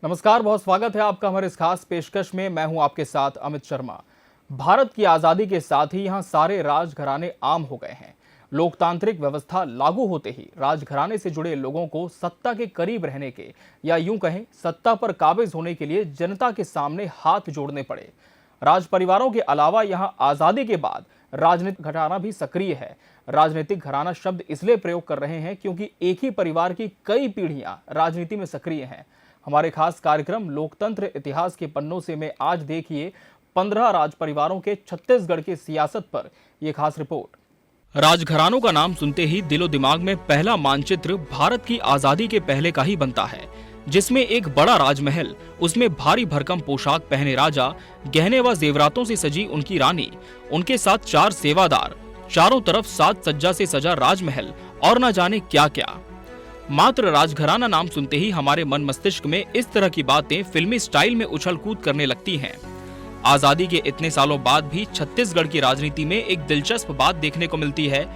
नमस्कार, बहुत स्वागत है आपका हमारे इस खास पेशकश में। मैं हूं आपके साथ अमित शर्मा। भारत की आज़ादी के साथ ही यहां सारे राजघराने आम हो गए हैं। लोकतांत्रिक व्यवस्था लागू होते ही राजघराने से जुड़े लोगों को सत्ता के करीब रहने के या यूं कहें सत्ता पर काबिज होने के लिए जनता के सामने हाथ जोड़ने पड़े। राज परिवारों के अलावा यहां आज़ादी के बाद राजनीतिक घराना भी सक्रिय है। राजनीतिक घराना शब्द इसलिए प्रयोग कर रहे हैं क्योंकि एक ही परिवार की कई पीढ़ियां राजनीति में सक्रिय हैं। हमारे खास कार्यक्रम लोकतंत्र इतिहास के पन्नों से में आज देखिए 15 राज परिवारों के छत्तीसगढ़ की सियासत पर यह खास रिपोर्ट। राजघरानों का नाम सुनते ही दिलो दिमाग में पहला मानचित्र भारत की आजादी के पहले का ही बनता है, जिसमें एक बड़ा राजमहल, उसमें भारी भरकम पोशाक पहने राजा, गहने व जेवरातों से सजी उनकी रानी, उनके साथ 4 सेवादार, चारों तरफ साज सज्जा से सजा राजमहल और न जाने क्या क्या। मात्र राजघराना नाम सुनते ही हमारे मन मस्तिष्क में इस तरह की बातें फिल्मी स्टाइल में उछल कूद करने लगती हैं। आजादी के इतने सालों बाद भी छत्तीसगढ़ की राजनीति में एक दिलचस्प बात देखने को मिलती है।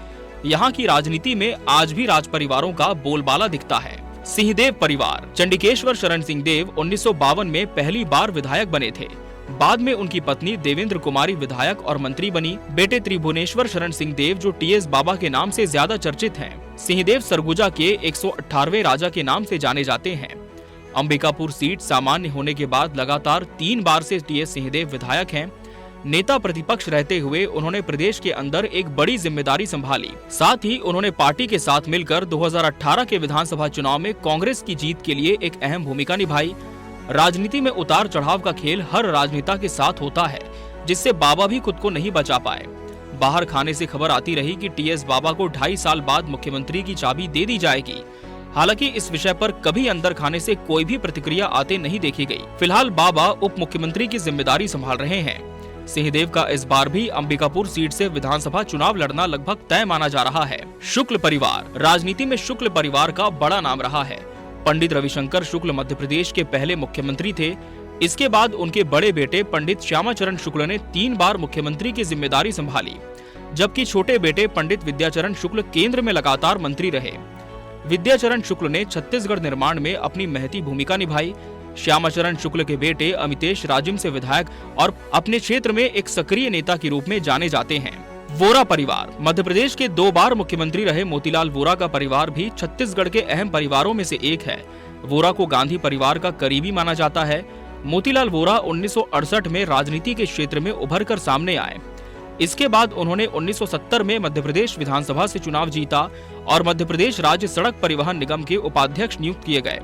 यहाँ की राजनीति में आज भी राज परिवारों का बोलबाला दिखता है। सिंहदेव परिवार। चंडिकेश्वर शरण सिंहदेव 1952 में पहली बार विधायक बने थे। बाद में उनकी पत्नी देवेंद्र कुमारी विधायक और मंत्री बनी। बेटे त्रिभुवनेश्वर शरण सिंहदेव जो टीएस बाबा के नाम से ज्यादा चर्चित हैं। सिंहदेव सरगुजा के 118वें राजा के नाम से जाने जाते हैं। अंबिकापुर सीट सामान्य होने के बाद लगातार 3 बार से टीएस सिंहदेव विधायक हैं। नेता प्रतिपक्ष रहते हुए उन्होंने प्रदेश के अंदर एक बड़ी जिम्मेदारी संभाली। साथ ही उन्होंने पार्टी के साथ मिलकर 2018 के विधानसभा चुनाव में कांग्रेस की जीत के लिए एक अहम भूमिका निभाई। राजनीति में उतार चढ़ाव का खेल हर राजनेता के साथ होता है, जिससे बाबा भी खुद को नहीं बचा पाए। बाहर खाने से खबर आती रही कि टीएस बाबा को 2.5 साल बाद मुख्यमंत्री की चाबी दे दी जाएगी। हालांकि इस विषय पर कभी अंदर खाने से कोई भी प्रतिक्रिया आते नहीं देखी गई। फिलहाल बाबा उप मुख्यमंत्री की जिम्मेदारी संभाल रहे हैं। सिंहदेव का इस बार भी अंबिकापुर सीट से विधानसभा चुनाव लड़ना लगभग तय माना जा रहा है। शुक्ल परिवार। राजनीति में शुक्ल परिवार का बड़ा नाम रहा है। पंडित रविशंकर शुक्ल मध्य प्रदेश के पहले मुख्यमंत्री थे। इसके बाद उनके बड़े बेटे पंडित श्यामाचरण शुक्ल ने 3 बार मुख्यमंत्री की जिम्मेदारी संभाली, जबकि छोटे बेटे पंडित विद्याचरण शुक्ल केंद्र में लगातार मंत्री रहे। विद्याचरण शुक्ल ने छत्तीसगढ़ निर्माण में अपनी महती भूमिका निभाई। श्यामाचरण शुक्ल के बेटे अमितेश राजिम से विधायक और अपने क्षेत्र में एक सक्रिय नेता के रूप में जाने जाते हैं। वोरा परिवार। मध्य प्रदेश के 2 बार मुख्यमंत्री रहे मोतीलाल वोरा का परिवार भी छत्तीसगढ़ के अहम परिवारों में से एक है। वोरा को गांधी परिवार का करीबी माना जाता है। मोतीलाल वोरा 1968 में राजनीति के क्षेत्र में उभर कर सामने आए। इसके बाद उन्होंने 1970 में मध्य प्रदेश विधानसभा से चुनाव जीता और मध्य प्रदेश राज्य सड़क परिवहन निगम के उपाध्यक्ष नियुक्त किए गए।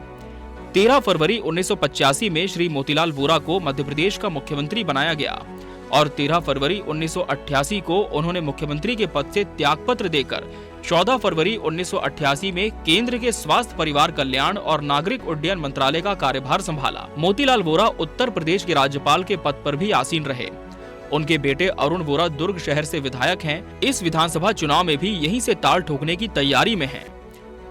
13 फरवरी 1985 में श्री मोतीलाल वोरा को मध्य प्रदेश का मुख्यमंत्री बनाया गया और 13 फरवरी 1988 को उन्होंने मुख्यमंत्री के पद से त्यागपत्र देकर 14 फरवरी 1988 में केंद्र के स्वास्थ्य परिवार कल्याण और नागरिक उड्डयन मंत्रालय का कार्यभार संभाला। मोतीलाल वोरा उत्तर प्रदेश के राज्यपाल के पद पर भी आसीन रहे। उनके बेटे अरुण वोरा दुर्ग शहर से विधायक हैं। इस विधानसभा चुनाव में भी यहीं से ताल ठोकने की तैयारी में हैं।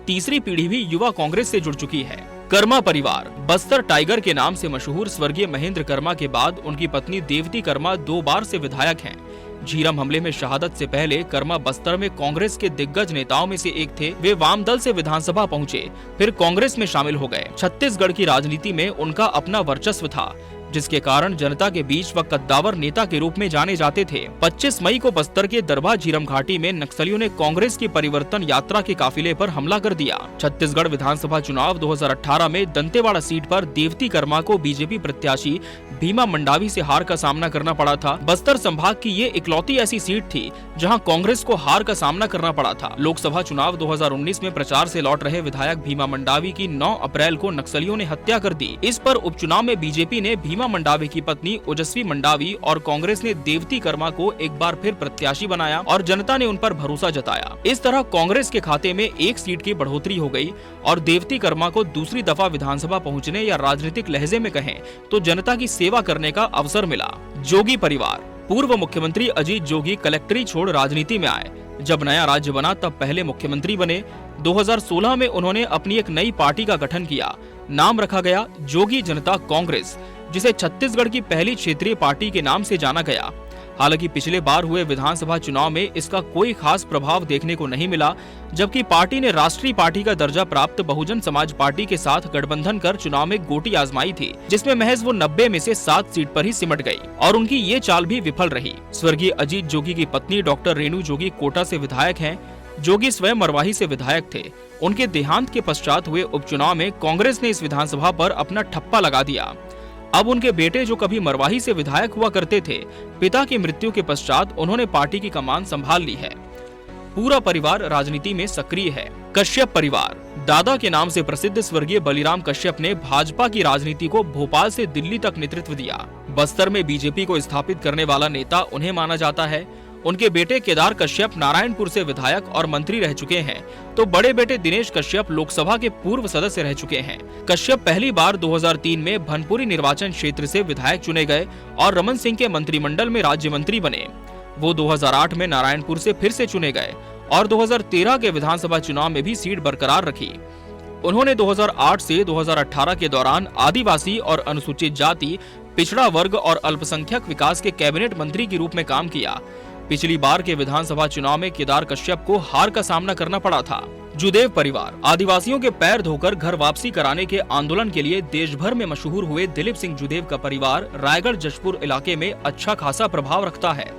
तीसरी पीढ़ी भी युवा कांग्रेस से जुड़ चुकी है। कर्मा परिवार। बस्तर टाइगर के नाम से मशहूर स्वर्गीय महेंद्र कर्मा के बाद उनकी पत्नी देवती कर्मा 2 बार से विधायक हैं। झीरम हमले में शहादत से पहले कर्मा बस्तर में कांग्रेस के दिग्गज नेताओं में से एक थे। वे वाम दल से विधानसभा पहुंचे, फिर कांग्रेस में शामिल हो गए। छत्तीसगढ़ की राजनीति में उनका अपना वर्चस्व था, जिसके कारण जनता के बीच वह कद्दावर नेता के रूप में जाने जाते थे। 25 मई को बस्तर के दरबा झीरम घाटी में नक्सलियों ने कांग्रेस की परिवर्तन यात्रा के काफिले पर हमला कर दिया। छत्तीसगढ़ विधानसभा चुनाव 2018 में दंतेवाड़ा सीट पर देवती कर्मा को बीजेपी प्रत्याशी भीमा मंडावी से हार का सामना करना पड़ा था। बस्तर संभाग की ये इकलौती ऐसी सीट थी जहां कांग्रेस को हार का सामना करना पड़ा था। लोकसभा चुनाव 2019 में प्रचार से लौट रहे विधायक भीमा मंडावी की 9 अप्रैल को नक्सलियों ने हत्या कर दी। इस पर उपचुनाव में बीजेपी ने भीमा मंडावी की पत्नी ओजस्वी मंडावी और कांग्रेस ने देवती कर्मा को एक बार फिर प्रत्याशी बनाया और जनता ने उन पर भरोसा जताया। इस तरह कांग्रेस के खाते में 1 सीट की बढ़ोतरी हो गई और देवती कर्मा को दूसरी दफा विधानसभा पहुंचने या राजनीतिक लहजे में कहें तो जनता की सेवा करने का अवसर मिला। जोगी परिवार। पूर्व मुख्यमंत्री अजीत जोगी कलेक्टरी छोड़ राजनीति में आए। जब नया राज्य बना तब पहले मुख्यमंत्री बने। 2016 में उन्होंने अपनी एक नई पार्टी का गठन किया। नाम रखा गया जोगी जनता कांग्रेस, जिसे छत्तीसगढ़ की पहली क्षेत्रीय पार्टी के नाम से जाना गया। हालांकि पिछले बार हुए विधानसभा चुनाव में इसका कोई खास प्रभाव देखने को नहीं मिला, जबकि पार्टी ने राष्ट्रीय पार्टी का दर्जा प्राप्त बहुजन समाज पार्टी के साथ गठबंधन कर चुनाव में गोटी आजमाई थी, जिसमें महज वो 90 में से 7 सीट पर ही सिमट गई और उनकी ये चाल भी विफल रही। स्वर्गीय अजीत जोगी की पत्नी डॉक्टर रेणु जोगी कोटा से विधायक हैं। जोगी स्वयं मरवाही से विधायक थे। उनके देहांत के पश्चात हुए उपचुनाव में कांग्रेस ने इस विधानसभा पर अपना ठप्पा लगा दिया। अब उनके बेटे, जो कभी मरवाही से विधायक हुआ करते थे, पिता की मृत्यु के पश्चात उन्होंने पार्टी की कमान संभाल ली है। पूरा परिवार राजनीति में सक्रिय है। कश्यप परिवार। दादा के नाम से प्रसिद्ध स्वर्गीय बलिराम कश्यप ने भाजपा की राजनीति को भोपाल से दिल्ली तक नेतृत्व दिया। बस्तर में बीजेपी को स्थापित करने वाला नेता उन्हें माना जाता है। उनके बेटे केदार कश्यप नारायणपुर से विधायक और मंत्री रह चुके हैं, तो बड़े बेटे दिनेश कश्यप लोकसभा के पूर्व सदस्य रह चुके हैं। कश्यप पहली बार 2003 में भनपुरी निर्वाचन क्षेत्र से विधायक चुने गए और रमन सिंह के मंत्रिमंडल में राज्य मंत्री बने। वो 2008 में नारायणपुर से फिर से चुने गए और 2013 के विधानसभा चुनाव में भी सीट बरकरार रखी। उन्होंने 2008 से 2018 के दौरान आदिवासी और अनुसूचित जाति, पिछड़ा वर्ग और अल्पसंख्यक विकास के कैबिनेट मंत्री के रूप में काम किया। पिछली बार के विधानसभा चुनाव में केदार कश्यप को हार का सामना करना पड़ा था। जुदेव परिवार। आदिवासियों के पैर धोकर घर वापसी कराने के आंदोलन के लिए देश भर में मशहूर हुए दिलीप सिंह जुदेव का परिवार रायगढ़ जशपुर इलाके में अच्छा खासा प्रभाव रखता है।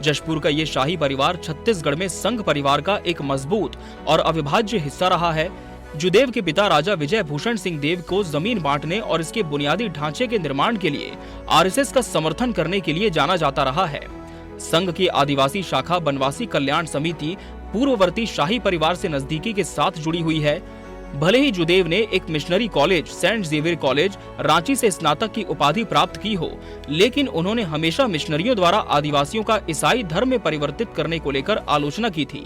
जशपुर का ये शाही परिवार छत्तीसगढ़ में संघ परिवार का एक मजबूत और अविभाज्य हिस्सा रहा है। जुदेव के पिता राजा विजय भूषण सिंह देव को जमीन बांटने और इसके बुनियादी ढांचे के निर्माण के लिए आरएसएस का समर्थन करने के लिए जाना जाता रहा है। संघ की आदिवासी शाखा बनवासी कल्याण समिति पूर्ववर्ती शाही परिवार से नजदीकी के साथ जुड़ी हुई है। भले ही जुदेव ने एक missionary college Saint Xavier college Ranchi से स्नातक की उपाधि प्राप्त की हो, लेकिन उन्होंने हमेशा मिशनरियों द्वारा आदिवासियों का ईसाई धर्म में परिवर्तित करने को लेकर आलोचना की थी।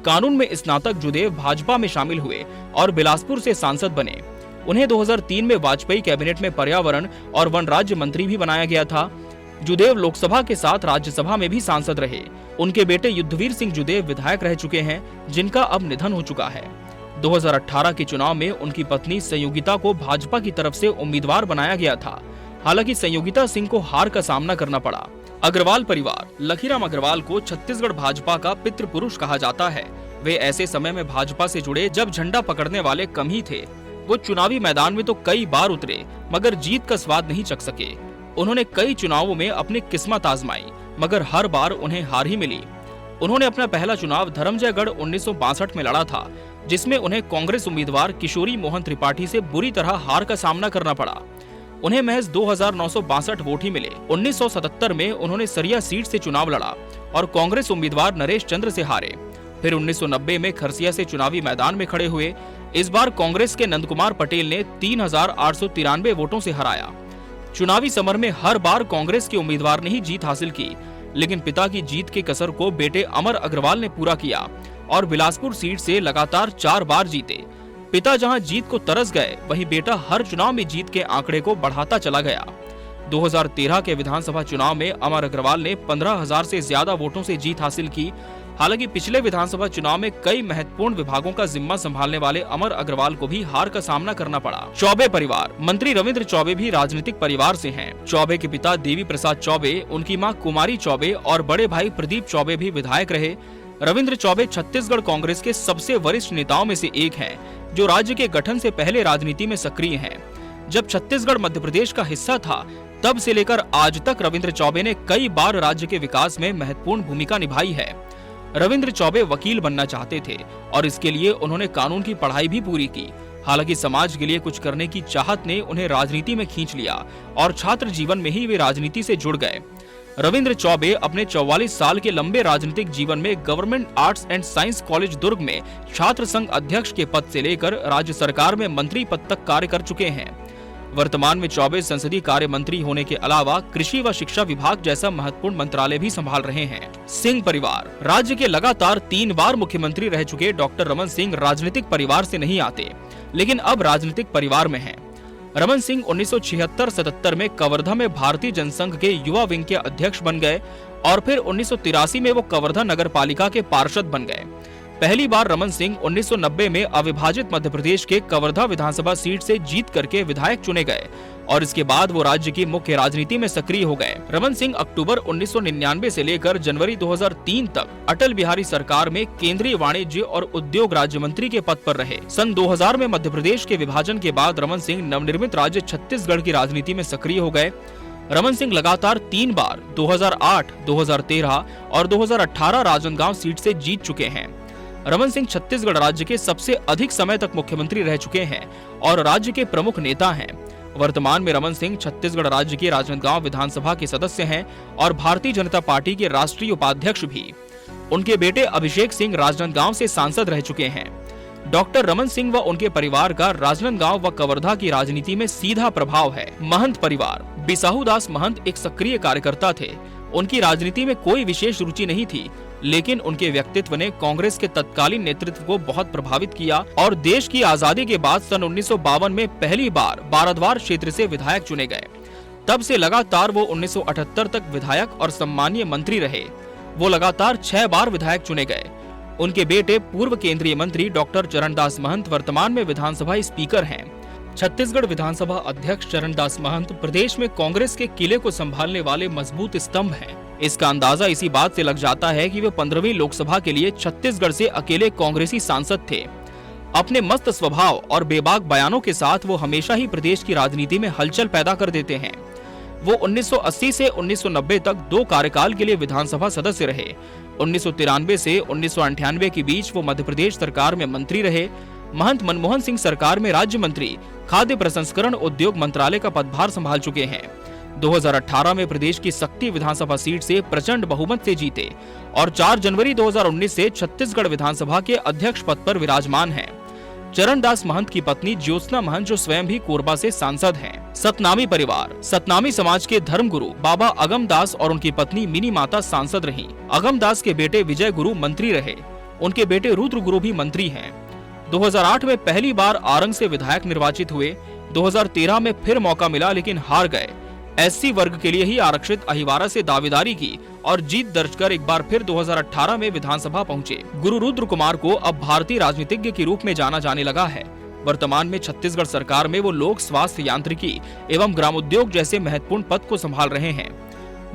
कानून में स्नातक जुदेव भाजपा में शामिल हुए और बिलासपुर से सांसद बने। उन्हें 2003 में वाजपेयी कैबिनेट में पर्यावरण और वन राज्य मंत्री भी बनाया गया था। जुदेव लोकसभा के साथ राज्यसभा में भी सांसद रहे। उनके बेटे युद्धवीर सिंह जुदेव विधायक रह चुके हैं, जिनका अब निधन हो चुका है। 2018 के चुनाव में उनकी पत्नी संयोगिता को भाजपा की तरफ से उम्मीदवार बनाया गया था। हालांकि संयोगिता सिंह को हार का सामना करना पड़ा। अग्रवाल परिवार। लखीराम अग्रवाल को छत्तीसगढ़ भाजपा का पितृ पुरुष कहा जाता है। वे ऐसे समय में भाजपा से जुड़े जब झंडा पकड़ने वाले कम ही थे। वो चुनावी मैदान में तो कई बार उतरे, मगर जीत का स्वाद नहीं चख सके। उन्होंने कई चुनावों में अपनी किस्मत आजमाई, मगर हर बार उन्हें हार ही मिली। उन्होंने अपना पहला चुनाव धर्मजयगढ़ 1962 में लड़ा था, जिसमें उन्हें कांग्रेस उम्मीदवार किशोरी मोहन त्रिपाठी से बुरी तरह हार का सामना करना पड़ा। उन्हें महज 2962 वोट ही मिले। 1977 में उन्होंने सरिया सीट से चुनाव लड़ा और कांग्रेस उम्मीदवार नरेश चंद्र से हारे। फिर 1990 में खरसिया से चुनावी मैदान में खड़े हुए। इस बार कांग्रेस के नंदकुमार पटेल ने 3893 वोटों से हराया। चुनावी समर में हर बार कांग्रेस के उम्मीदवार ने ही जीत हासिल की, लेकिन पिता की जीत के कसर को बेटे अमर अग्रवाल ने पूरा किया और बिलासपुर सीट से लगातार 4 बार जीते। पिता जहां जीत को तरस गए, वहीं बेटा हर चुनाव में जीत के आंकड़े को बढ़ाता चला गया। 2013 के विधानसभा चुनाव में अमर अग्रवाल ने 15,000 से ज्यादा वोटों से जीत हासिल की। हालांकि पिछले विधानसभा चुनाव में कई महत्वपूर्ण विभागों का जिम्मा संभालने वाले अमर अग्रवाल को भी हार का सामना करना पड़ा। चौबे परिवार। मंत्री रविंद्र चौबे भी राजनीतिक परिवार से हैं। चौबे के पिता देवी प्रसाद चौबे, उनकी मां कुमारी चौबे और बड़े भाई प्रदीप चौबे भी विधायक रहे। रविंद्र चौबे छत्तीसगढ़ कांग्रेस के सबसे वरिष्ठ नेताओं में से एक हैं, जो राज्य के गठन से पहले राजनीति में सक्रिय हैं। जब छत्तीसगढ़ मध्य प्रदेश का हिस्सा था, तब से लेकर आज तक रविंद्र चौबे ने कई बार राज्य के विकास में महत्वपूर्ण भूमिका निभाई है। रविंद्र चौबे वकील बनना चाहते थे और इसके लिए उन्होंने कानून की पढ़ाई भी पूरी की। हालांकि समाज के लिए कुछ करने की चाहत ने उन्हें राजनीति में खींच लिया और छात्र जीवन में ही वे राजनीति से जुड़ गए। रविंद्र चौबे अपने 44 साल के लंबे राजनीतिक जीवन में government arts and science college Durg में छात्र संघ अध्यक्ष के पद से लेकर राज्य सरकार में मंत्री पद तक कार्य कर चुके हैं। वर्तमान में चौबे संसदीय कार्य मंत्री होने के अलावा कृषि व शिक्षा विभाग जैसा महत्वपूर्ण मंत्रालय भी संभाल रहे हैं। सिंह परिवार। राज्य के लगातार 3 बार मुख्यमंत्री रह चुके डॉक्टर रमन सिंह राजनीतिक परिवार से नहीं आते, लेकिन अब राजनीतिक परिवार में हैं। रमन सिंह 1976-77 में कवर्धा में भारतीय जनसंघ के युवा विंग के अध्यक्ष बन गए और फिर 1983 में वो कवर्धा नगर पालिका के पार्षद बन गए। पहली बार रमन सिंह 1990 में अविभाजित मध्य प्रदेश के कवर्धा विधानसभा सीट से जीत करके विधायक चुने गए और इसके बाद वो राज्य की मुख्य राजनीति में सक्रिय हो गए। रमन सिंह अक्टूबर 1999 से लेकर जनवरी 2003 तक अटल बिहारी सरकार में केंद्रीय वाणिज्य और उद्योग राज्य मंत्री के पद पर रहे। सन 2000 में मध्य प्रदेश के विभाजन के बाद रमन सिंह नवनिर्मित राज्य छत्तीसगढ़ की राजनीति में सक्रिय हो गए। रमन सिंह लगातार 3 बार 2008, 2013 और 2018 राजनांदगांव सीट से जीत चुके हैं। रमन सिंह छत्तीसगढ़ राज्य के सबसे अधिक समय तक मुख्यमंत्री रह चुके हैं और राज्य के प्रमुख नेता हैं। वर्तमान में रमन सिंह छत्तीसगढ़ राज्य के राजनांदगांव विधानसभा के सदस्य हैं और भारतीय जनता पार्टी के राष्ट्रीय उपाध्यक्ष भी। उनके बेटे अभिषेक सिंह राजनांदगांव से सांसद रह चुके हैं। डॉक्टर रमन सिंह व उनके परिवार का राजनांदगांव व कवर्धा की राजनीति में सीधा प्रभाव है। महंत परिवार। बिसाहू दास महंत एक सक्रिय कार्यकर्ता थे। उनकी राजनीति में कोई विशेष रुचि नहीं थी, लेकिन उनके व्यक्तित्व ने कांग्रेस के तत्कालीन नेतृत्व को बहुत प्रभावित किया और देश की आजादी के बाद सन 1952 में पहली बार बाराद्वार क्षेत्र से विधायक चुने गए। तब से लगातार वो 1978 तक विधायक और सम्मानीय मंत्री रहे। वो लगातार 6 बार विधायक चुने गए। उनके बेटे पूर्व केंद्रीय मंत्री डॉक्टर चरणदास महंत वर्तमान में विधानसभा स्पीकर हैं। छत्तीसगढ़ विधानसभा अध्यक्ष चरणदास महंत प्रदेश में कांग्रेस के किले को संभालने वाले मजबूत स्तंभ हैं। इसका अंदाजा इसी बात से लग जाता है कि वे 15वीं लोकसभा के लिए छत्तीसगढ़ से अकेले कांग्रेसी सांसद थे। अपने मस्त स्वभाव और बेबाक बयानों के साथ वो हमेशा ही प्रदेश की राजनीति में हलचल पैदा कर देते हैं। वो 1980 से 1990 तक 2 कार्यकाल के लिए विधानसभा सदस्य रहे। 1993 से 1998 के बीच वो मध्य प्रदेश सरकार में मंत्री रहे। महंत मनमोहन सिंह सरकार में राज्य मंत्री खाद्य प्रसंस्करण उद्योग मंत्रालय का पदभार संभाल चुके हैं। 2018 में प्रदेश की सक्ती विधानसभा सीट से प्रचंड बहुमत से जीते और 4 जनवरी 2019 से छत्तीसगढ़ विधानसभा के अध्यक्ष पद पर विराजमान हैं। चरणदास महंत की पत्नी ज्योत्सना महंत जो स्वयं भी कोरबा से सांसद हैं। सतनामी परिवार। सतनामी समाज के धर्मगुरु बाबा अगम दास और उनकी पत्नी मिनी माता सांसद रहीं। अगम दास के बेटे विजय गुरु मंत्री रहे। उनके बेटे रुद्र गुरु भी मंत्री हैं। 2008 में पहली बार आरंग से विधायक निर्वाचित हुए। 2013 में फिर मौका मिला लेकिन हार गए। एससी वर्ग के लिए ही आरक्षित अहिवारा से दावेदारी की और जीत दर्ज कर एक बार फिर 2018 में विधानसभा पहुंचे। गुरु रुद्र कुमार को अब भारतीय राजनीतिज्ञ के रूप में जाना जाने लगा है। वर्तमान में छत्तीसगढ़ सरकार में वो लोक स्वास्थ्य यांत्रिकी एवं ग्रामोद्योग जैसे महत्वपूर्ण पद को संभाल रहे हैं।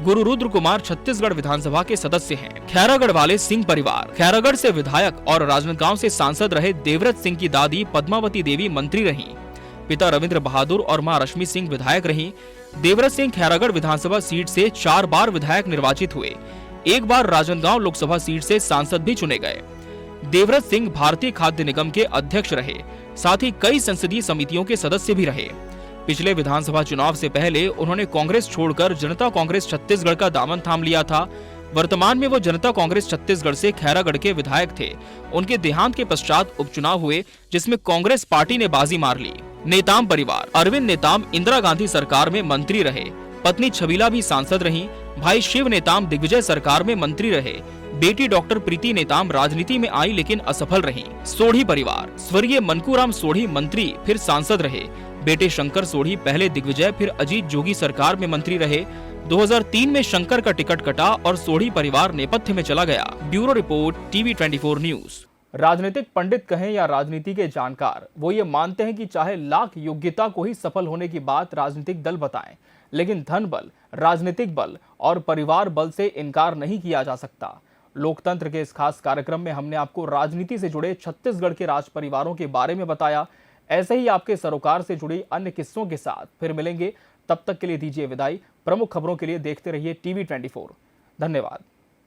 गुरु रुद्र कुमार छत्तीसगढ़ विधानसभा के सदस्य हैं। खैरागढ़ वाले सिंह परिवार। खैरागढ़ से विधायक और राजनांदगांव से सांसद रहे देवव्रत सिंह की दादी पद्मावती देवी मंत्री रहीं। पिता रविंद्र बहादुर और मां रश्मि सिंह विधायक रहीं। देवव्रत सिंह खैरागढ़ विधानसभा सीट से 4 बार विधायक निर्वाचित हुए। 1 बार राजनांदगांव लोकसभा सीट से सांसद भी चुने गए। देवव्रत सिंह भारतीय खाद्य निगम के अध्यक्ष रहे, साथ ही कई संसदीय समितियों के सदस्य भी रहे। पिछले विधानसभा चुनाव से पहले उन्होंने कांग्रेस छोड़कर जनता कांग्रेस छत्तीसगढ़ का दामन थाम लिया था। वर्तमान में वो जनता कांग्रेस छत्तीसगढ़ से खैरागढ़ के विधायक थे। उनके देहांत के पश्चात उपचुनाव हुए जिसमें कांग्रेस पार्टी ने बाजी मार ली। नेताम परिवार। अरविंद नेताम इंदिरा गांधी सरकार में मंत्री रहे। पत्नी छबीला भी सांसद रहीं। भाई शिव नेताम दिग्विजय सरकार में मंत्री रहे। बेटी डॉक्टर प्रीति नेताम राजनीति में आई लेकिन असफल रहीं। सोढ़ी परिवार। स्वर्गीय मनकूराम सोढ़ी मंत्री फिर सांसद रहे। बेटे शंकर सोढ़ी पहले दिग्विजय फिर अजीत जोगी सरकार में मंत्री रहे। 2003 में शंकर का टिकट कटा और सोढ़ी परिवार नेपथ्य में चला गया। Bureau report, TV 24 news. राजनीतिक पंडित कहें या राजनीति के जानकार, वो ये मानते हैं कि चाहे लाख योग्यता को ही सफल होने की बात राजनीतिक दल बताएं, लेकिन धन बल, राजनीतिक बल और परिवार बल से इनकार नहीं किया जा सकता। लोकतंत्र के इस खास कार्यक्रम में हमने आपको राजनीति से जुड़े छत्तीसगढ़ के राज परिवारों के बारे में बताया। ऐसे ही आपके सरोकार से जुड़ी अन्य किस्सों के साथ फिर मिलेंगे। तब तक के लिए दीजिए विदाई। प्रमुख खबरों के लिए देखते रहिए टीवी 24। धन्यवाद।